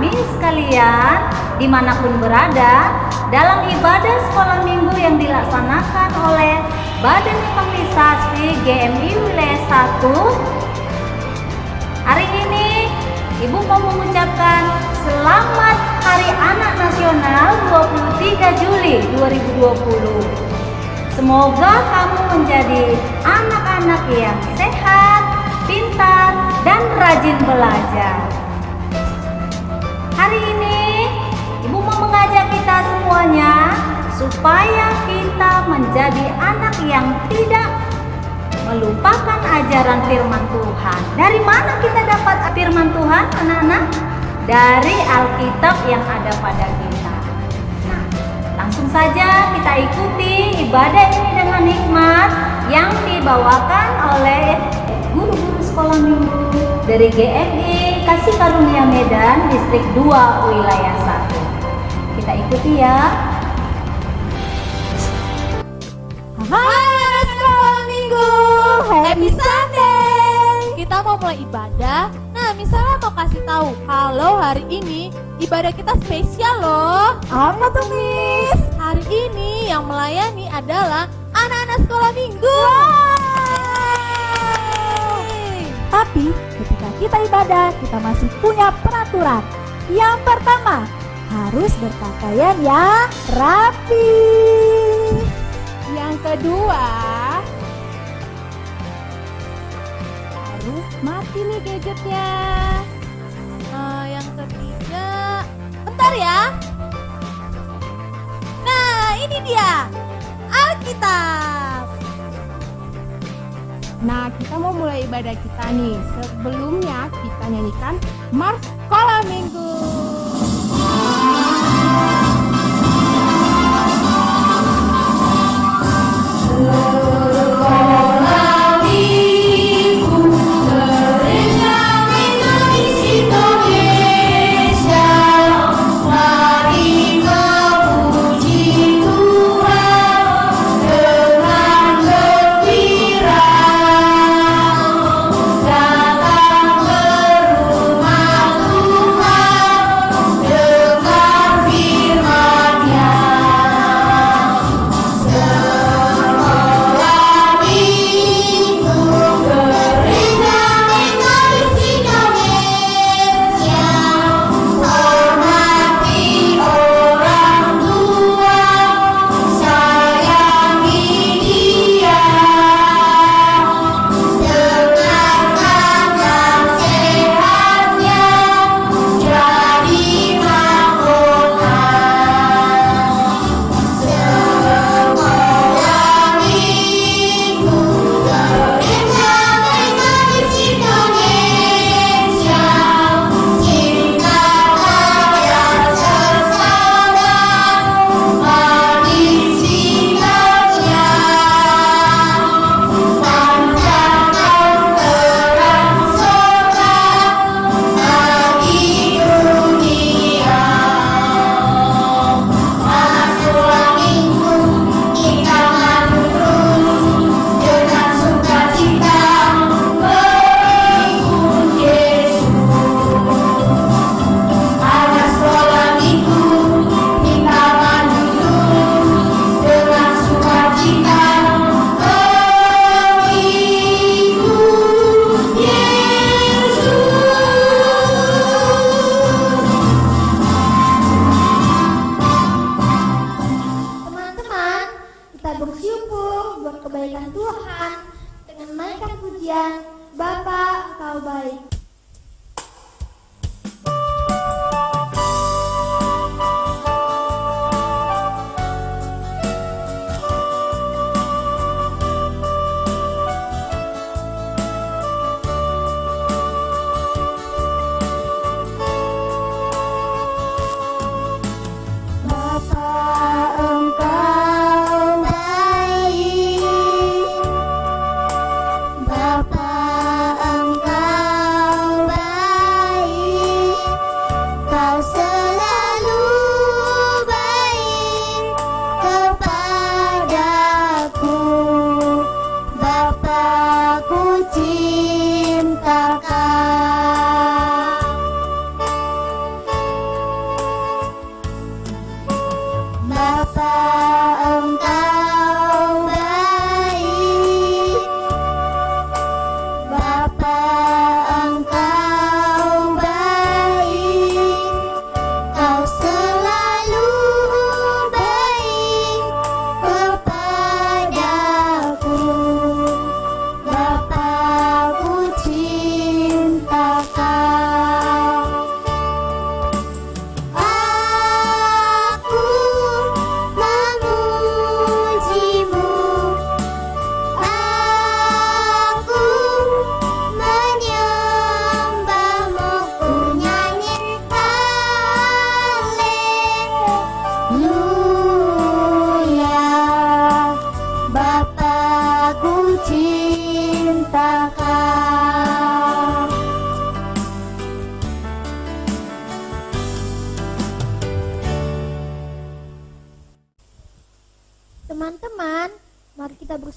kami sekalian dimanapun berada dalam ibadah sekolah minggu yang dilaksanakan oleh Badan Evangelisasi GMI Wilayah 1. Hari ini Ibu mau mengucapkan Selamat Hari Anak Nasional 23 Juli 2020. Semoga kamu menjadi anak-anak yang sehat, pintar, dan rajin belajar. Hari ini Ibu mau mengajak kita semuanya supaya kita menjadi anak yang tidak melupakan ajaran firman Tuhan. Dari mana kita dapat firman Tuhan, anak-anak? Dari Alkitab yang ada pada kita. Nah, langsung saja kita ikuti ibadah ini dengan hikmat yang dibawakan oleh guru-guru sekolah minggu dari GMI Kasih Karunia Medan Distrik 2 Wilayah 1. Kita ikuti ya. Hai sekolah minggu, happy Sunday. Kita mau mulai ibadah. Nah, misalnya mau kasih tahu kalau hari ini ibadah kita spesial loh. Apa tuh, Miss? Hari ini yang melayani adalah anak-anak sekolah minggu. Tapi ketika kita ibadah, kita masih punya peraturan. Yang pertama, harus berpakaian yang rapi. Yang kedua, harus mati nih gadgetnya. Yang ketiga, bentar ya. Nah, ini dia Alkitab. Nah, kita mau mulai ibadah kita nih. Sebelumnya kita nyanyikan Mars Sekolah Minggu. Firman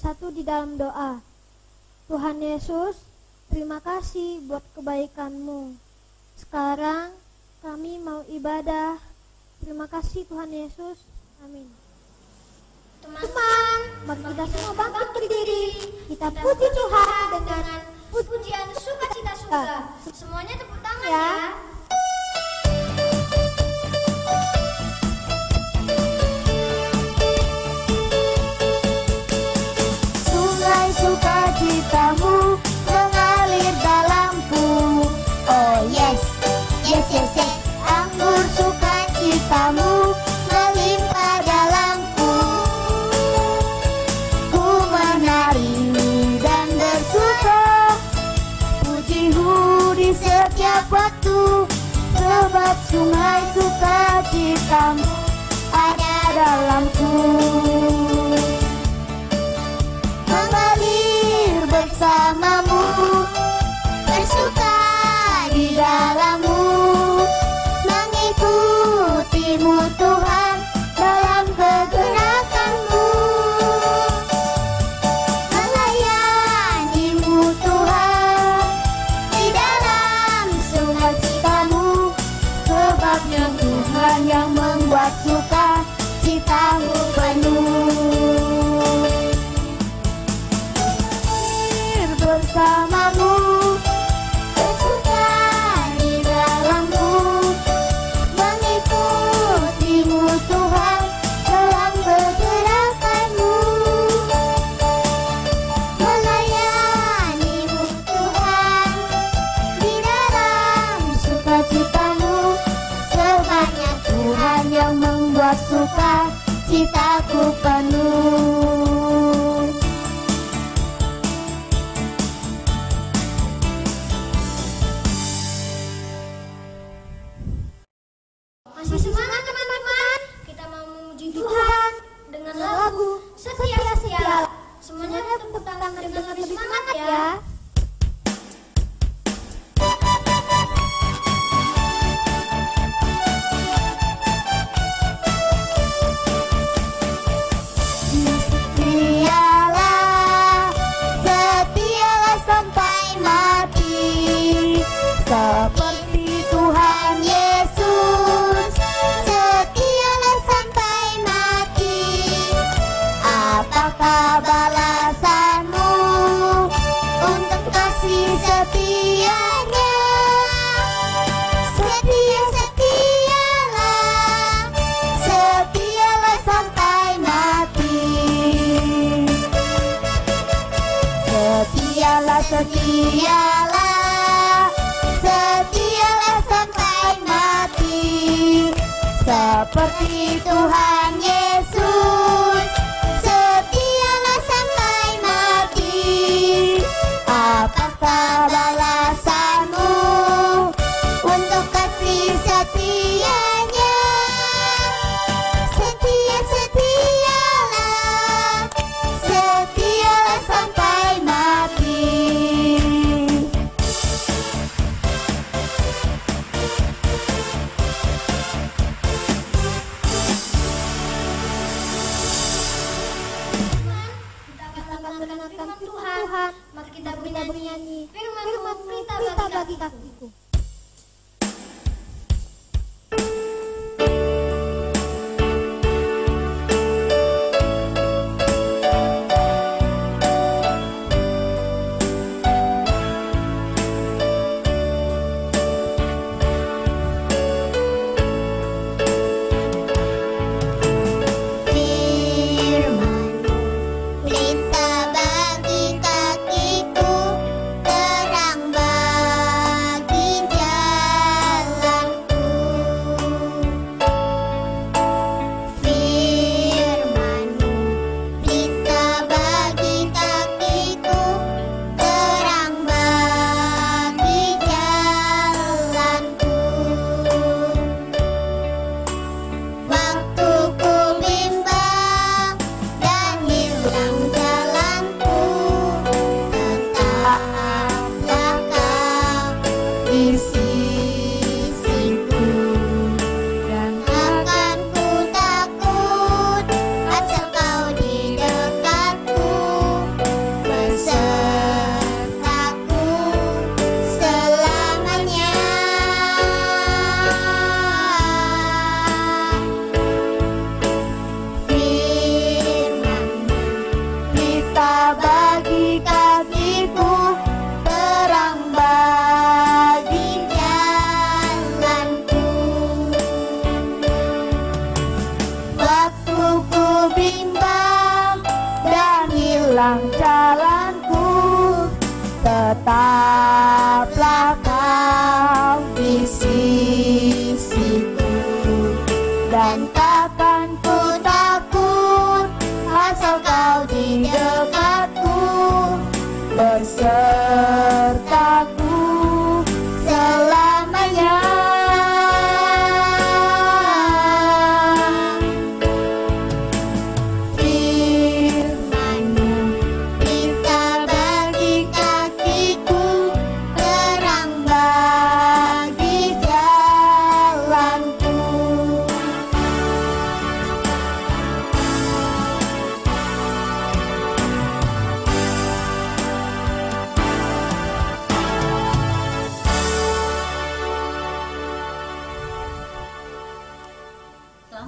bersatu di dalam doa. Tuhan Yesus, terima kasih buat kebaikan-Mu. Sekarang kami mau ibadah. Terima kasih Tuhan Yesus. Amin. Teman-teman, mari kita semua bangkit berdiri. Kita puji Tuhan dengan pujian sukacita surga. Semuanya tepuk tangan ya. Sungai sukacitamu mengalir dalamku. Oh yes, yes, yes, yes. Anggur sukacitamu melimpah dalamku. Ku menari dan bersuka, pujimu di setiap waktu, sebab sungai sukacitamu ada dalamku. Mengalir bersamamu, bersuka di dalammu, mengikutimu Tuhan dalam pergerakanmu, melayanimu Tuhan di dalam sukacitamu, sebabnya Tuhan yang membuat sukacitamu penuh. Bersamamu, bersuka di dalammu, mengikutimu Tuhan dalam pergerakanmu, melayanimu Tuhan di dalam sukacitamu, sebabnya Tuhan yang membuat sukacitaku penuh. Masih semangat teman-teman? Kita mau memuji Tuhan dengan lagu Setia-Setia. Semuanya tepuk tangan dengan lebih semangat ya. Setialah, setialah sampai mati, seperti Tuhan Yesus. Setialah sampai mati. Apakah balasanmu untuk kasih setianya? Setia, setialah, setialah sampai mati. Setialah, setialah, setialah sampai mati, seperti Tuhan Yesus. Setialah sampai mati. Apakah balasanmu untuk kasih setianya? Setia, setialah, setialah sampai mati. Tuhan, mari kita bernyanyi firman-Mu berita bagi kakiku.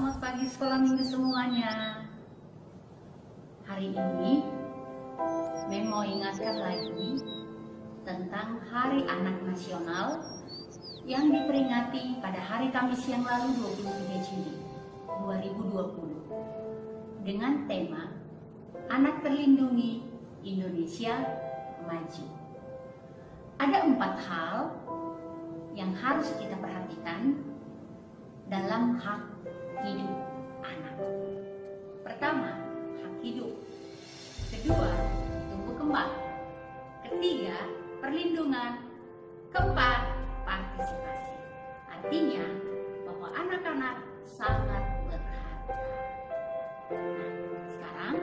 Selamat pagi sekolah minggu semuanya. Hari ini Mem mau ingatkan lagi tentang Hari Anak Nasional yang diperingati pada hari Kamis yang lalu 23 Juli 2020 dengan tema Anak Terlindungi Indonesia Maju. Ada 4 hal yang harus kita perhatikan dalam hak hidup anak. Pertama, hak hidup. Kedua, tumbuh kembang. Ketiga, perlindungan. Keempat, partisipasi. Artinya bahwa anak-anak sangat berharga. Nah, sekarang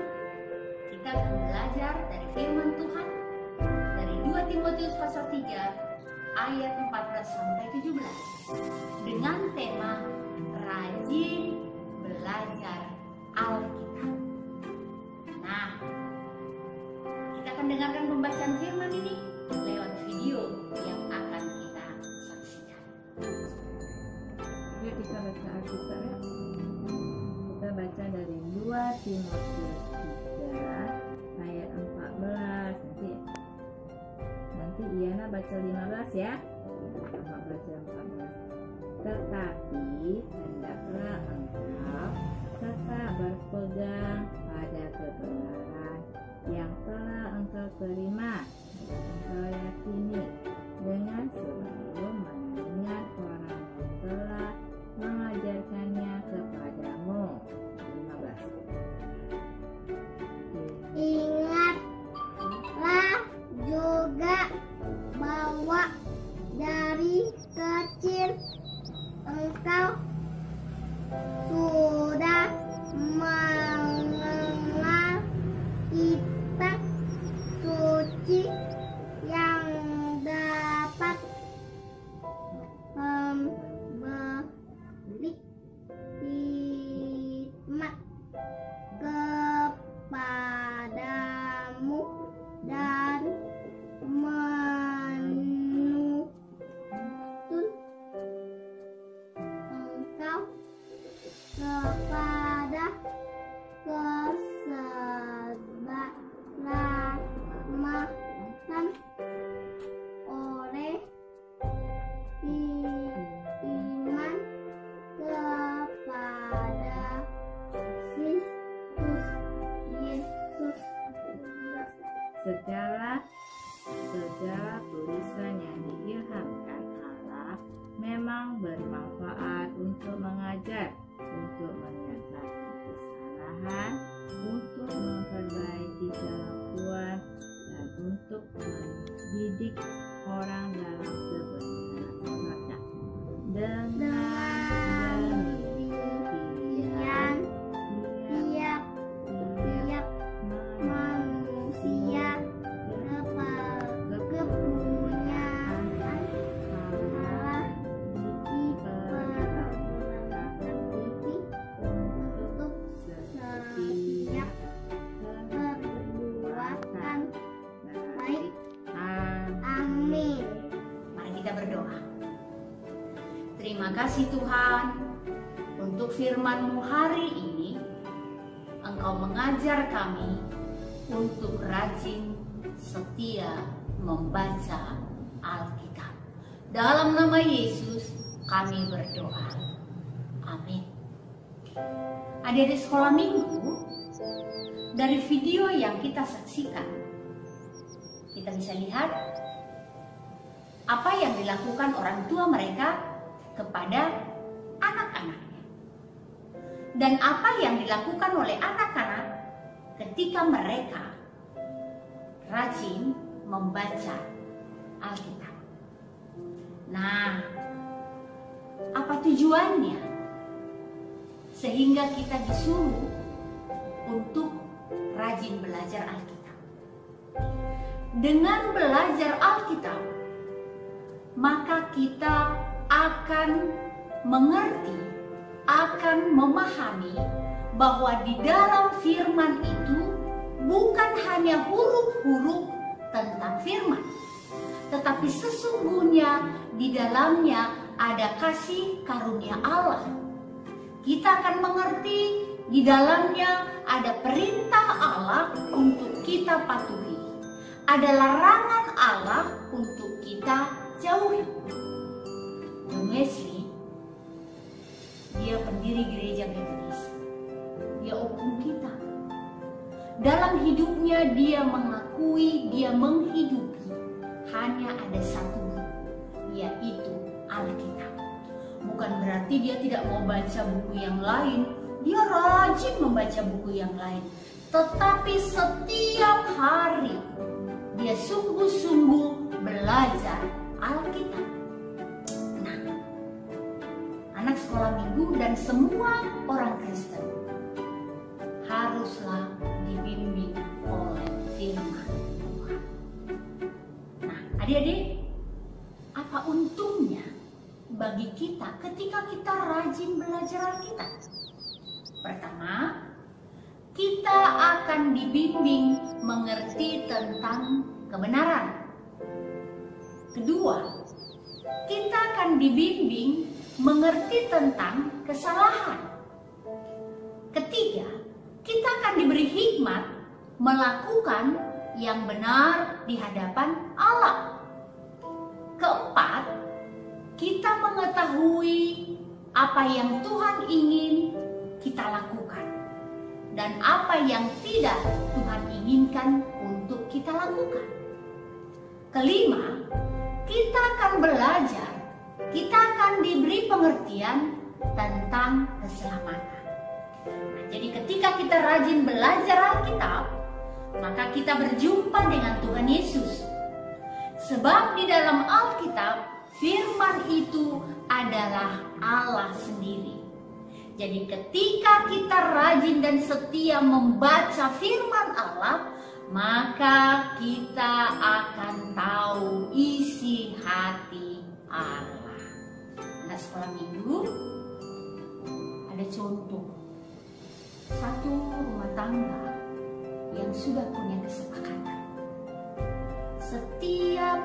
kita akan belajar dari firman Tuhan dari 2 Timotius pasal 3 ayat 14 sampai 17 dengan tema rajin belajar Alkitab. Nah, kita akan dengarkan pembacaan firman ini lewat video yang akan kita saksikan. Yuk kita baca Alkitab ya. Kita baca dari 2 Timotius 3 ayat 14. Nanti Iyana baca 15 ya. 14. Tetapi hendaklah engkau tetap berpegang pada kebenaran yang telah engkau terima dan engkau yakini, dengan selalu mengingat orang yang telah mengajarkannya kepadamu. 15. Ingatlah juga bahwa dari kecil engkau sudah mengenal kitab suci yang dapat memberi hikmat kepadamu dan menuntun engkau kepada keselamatan oleh iman kepada Kristus Yesus. Segala tulisan yang diilhamkan Allah memang bermanfaat untuk mengajar, untuk menyatakan kesalahan, untuk memperbaiki kelakuan, dan untuk mendidik orang dalam kebenaran. Dengan demikian tiap manusia kepunyaan Allah untuk setiap perbuatan baik. Amin. Mari kita berdoa. Terima kasih Tuhan untuk firman-Mu hari ini. Engkau mengajar kami untuk rajin setia membaca Alkitab. Dalam nama Yesus kami berdoa. Amin. Adik-adik sekolah minggu, dari video yang kita saksikan, kita bisa lihat apa yang dilakukan orang tua mereka kepada anak-anaknya. Dan apa yang dilakukan oleh anak-anak ketika mereka rajin membaca Alkitab. Nah, apa tujuannya? Sehingga kita disuruh untuk rajin belajar Alkitab. Dengan belajar Alkitab, maka kita akan mengerti, akan memahami bahwa di dalam firman itu bukan hanya huruf-huruf tentang firman, tetapi sesungguhnya di dalamnya ada kasih karunia Allah. kita akan mengerti di dalamnya ada perintah Allah untuk kita patuhi. Ada larangan Allah untuk kita jauhi. John Wesley, dia pendiri gereja Metodis. Dia opung kita. Dalam hidupnya dia mengakui, dia menghidupi hanya ada satu buku, yaitu Alkitab. Bukan berarti dia tidak mau baca buku yang lain. Dia rajin membaca buku yang lain. Tetapi setiap hari dia sungguh-sungguh belajar Alkitab. Nah, anak sekolah minggu dan semua orang Kristen haruslah dibimbing oleh firman Tuhan. Nah, adik-adik, apa untungnya bagi kita ketika kita rajin belajar Alkitab? Pertama, kita akan dibimbing mengerti tentang kebenaran. Kedua, kita akan dibimbing mengerti tentang kesalahan. Ketiga, kita akan diberi hikmat melakukan yang benar di hadapan Allah. Keempat, kita mengetahui apa yang Tuhan ingin kita lakukan dan apa yang tidak Tuhan inginkan untuk kita lakukan. Kelima, kita akan belajar, kita akan diberi pengertian tentang keselamatan. Nah, jadi ketika kita rajin belajar Alkitab, maka kita berjumpa dengan Tuhan Yesus. Sebab di dalam Alkitab, firman itu adalah Allah sendiri. Jadi ketika kita rajin dan setia membaca firman Allah, maka kita akan tahu isi hati Allah. Nah, sekolah minggu ada contoh satu rumah tangga yang sudah punya kesepakatan. Setiap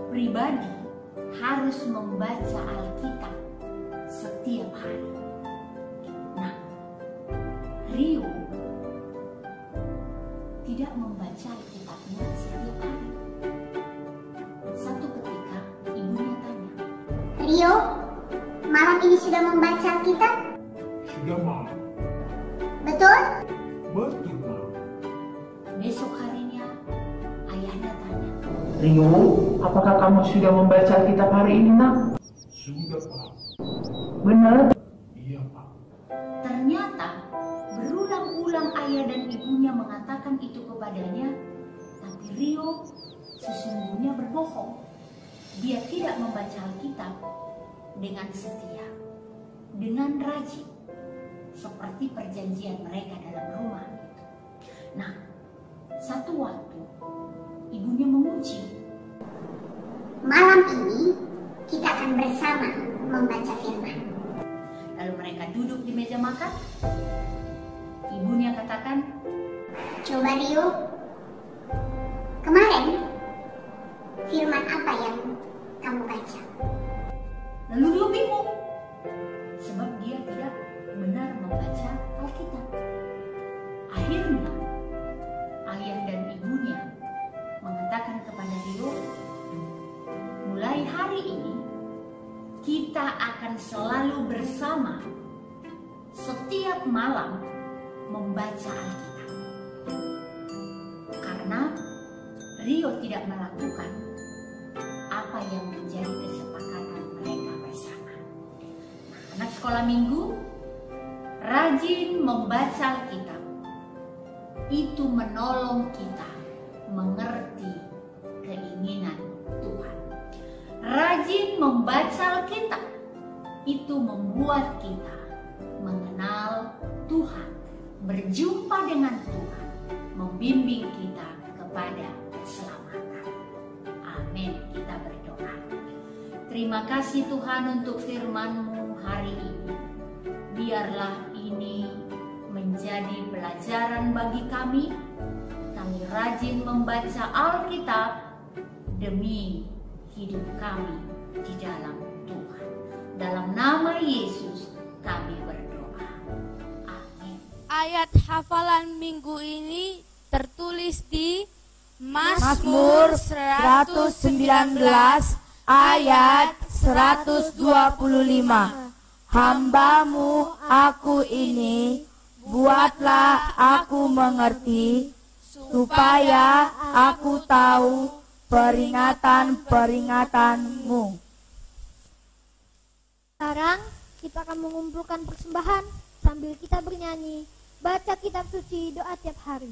pribadi harus membaca Alkitab setiap hari. Nah, Rio tidak membaca Alkitabnya setiap hari. Satu ketika ibunya tanya, Rio, malam ini sudah membaca Alkitab? Sudah, Ma. Betul? Betul, Ma. Besok harinya ayahnya tanya, Rio, apakah kamu sudah membaca Alkitab hari ini, Nak? Sudah, Pak. Benar? Iya, Pak. ternyata berulang-ulang ayah dan ibunya mengatakan itu kepadanya, tapi Rio sesungguhnya berbohong. Dia tidak membaca Alkitab dengan setia, dengan rajin, seperti perjanjian mereka dalam rumah. Nah, satu waktu ibunya menguji, Malam ini kita akan bersama membaca firman. lalu mereka duduk di meja makan. Ibunya katakan, Coba Rio, kemarin firman apa yang kamu baca? lalu Rio bingung sebab dia tidak benar membaca Alkitab. Akhirnya ayah dan ibunya mengatakan kepada Rio, mulai hari ini kita akan selalu bersama setiap malam membaca Alkitab. Karena Rio tidak melakukan apa yang menjadi kesepakatan mereka bersama. Nah, anak sekolah minggu, rajin membaca Alkitab itu menolong kita mengerti keinginan Tuhan. Rajin membaca Alkitab itu membuat kita mengenal Tuhan, berjumpa dengan Tuhan, membimbing kita kepada keselamatan. Amin. Kita berdoa. Terima kasih Tuhan untuk firman-Mu hari ini. Biarlah ini menjadi pelajaran bagi kami. Kami rajin membaca Alkitab demi hidup kami di dalam Tuhan. Dalam nama Yesus kami berdoa. Ayat hafalan minggu ini tertulis di Mazmur 119 ayat 125. Hambamu aku ini, buatlah aku mengerti, supaya aku tahu peringatan-peringatanmu. Sekarang kita akan mengumpulkan persembahan sambil kita bernyanyi, baca kitab suci, doa tiap hari.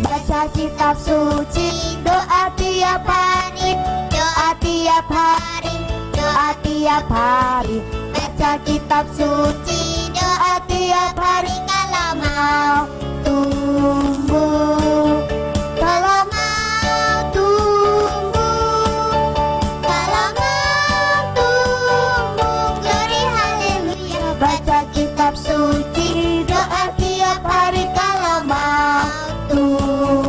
Baca kitab suci, doa tiap hari, doa tiap hari, doa tiap hari. Baca kitab suci, doa tiap hari. Kalau mau tumbuh, kalau mau tumbuh, kalau mau tumbuh, glory haleluya. Baca kitab suci, doa tiap hari. Kalau mau tumbuh,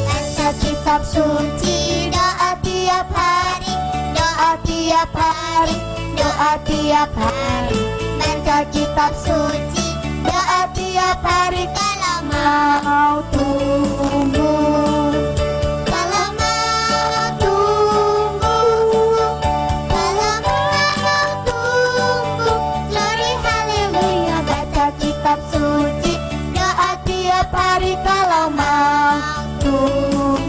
baca kitab suci, doa tiap hari, doa tiap hari, doa tiap hari. Baca kitab suci, doa tiap hari. Kalau mau tumbuh, kalau mau tumbuh, kalau mau tumbuh, glory haleluya. Baca kitab suci, doa tiap hari. Kalau mau tumbuh.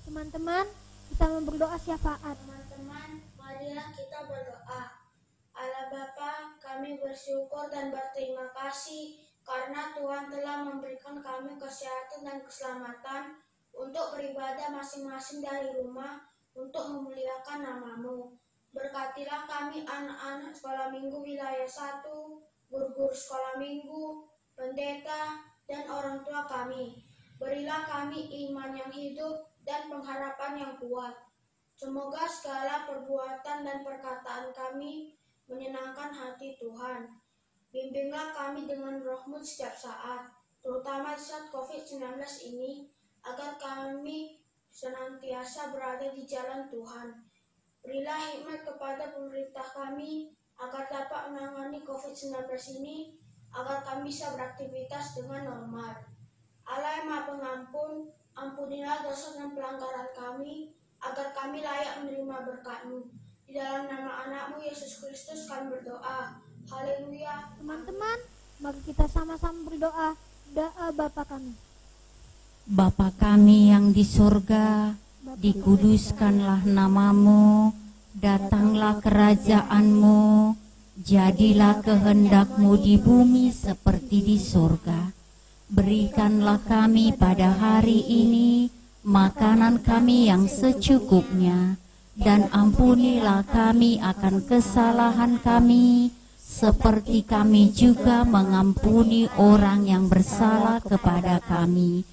Teman-teman, kita berdoa syafaat. Teman-teman, marilah kita berdoa. Allah Bapa, kami bersyukur dan berterima kasih karena Tuhan telah memberikan kami kesehatan dan keselamatan untuk beribadah masing-masing dari rumah untuk memuliakan nama-Mu. Berkatilah kami anak-anak sekolah minggu wilayah 1, guru-guru sekolah minggu, pendeta, dan orang tua kami. Berilah kami iman yang hidup dan pengharapan yang kuat. Semoga segala perbuatan dan perkataan kami menyenangkan hati Tuhan. Bimbinglah kami dengan Roh-Mu setiap saat, terutama saat COVID-19 ini, agar kami senantiasa berada di jalan Tuhan. Berilah hikmat kepada pemerintah kami, agar dapat menangani COVID-19 ini, agar kami bisa beraktivitas dengan normal. Allah yang Maha Pengampun, ampunilah dosa dan pelanggaran kami, agar kami layak menerima berkat-Mu. Di dalam nama anak-Mu Yesus Kristus kami berdoa. Haleluya. Teman-teman, mari kita sama-sama berdoa. Doa Bapa kami. Bapa kami yang di surga, dikuduskanlah nama-Mu, datanglah kerajaan-Mu, jadilah kehendak-Mu di bumi seperti di surga. Berikanlah kami pada hari ini makanan kami yang secukupnya, dan ampunilah kami akan kesalahan kami, seperti kami juga mengampuni orang yang bersalah kepada kami.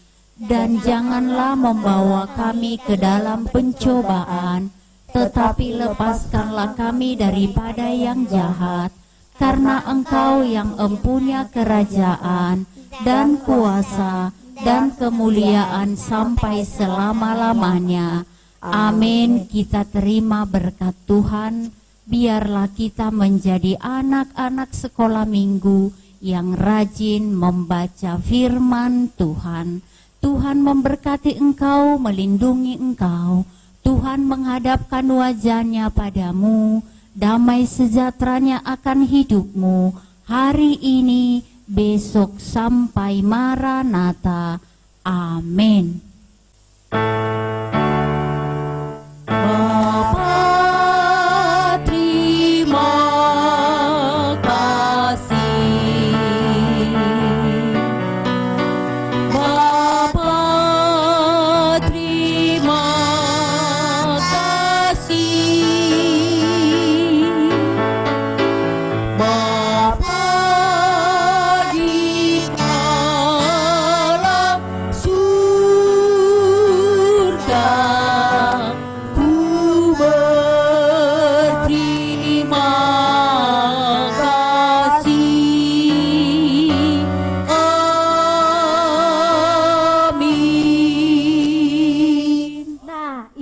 Dan janganlah membawa kami ke dalam pencobaan, tetapi lepaskanlah kami daripada yang jahat, karena Engkau yang empunya kerajaan dan kuasa dan kemuliaan sampai selama-lamanya. Amin. Kita terima berkat Tuhan. Biarlah kita menjadi anak-anak sekolah minggu yang rajin membaca firman Tuhan. Tuhan memberkati engkau, melindungi engkau. Tuhan menghadapkan wajah-Nya padamu, damai sejahteranya akan hidupmu hari ini, besok sampai Maranatha. Amin.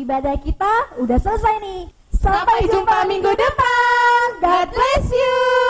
ibadah kita udah selesai nih. Sampai jumpa minggu depan. God bless you.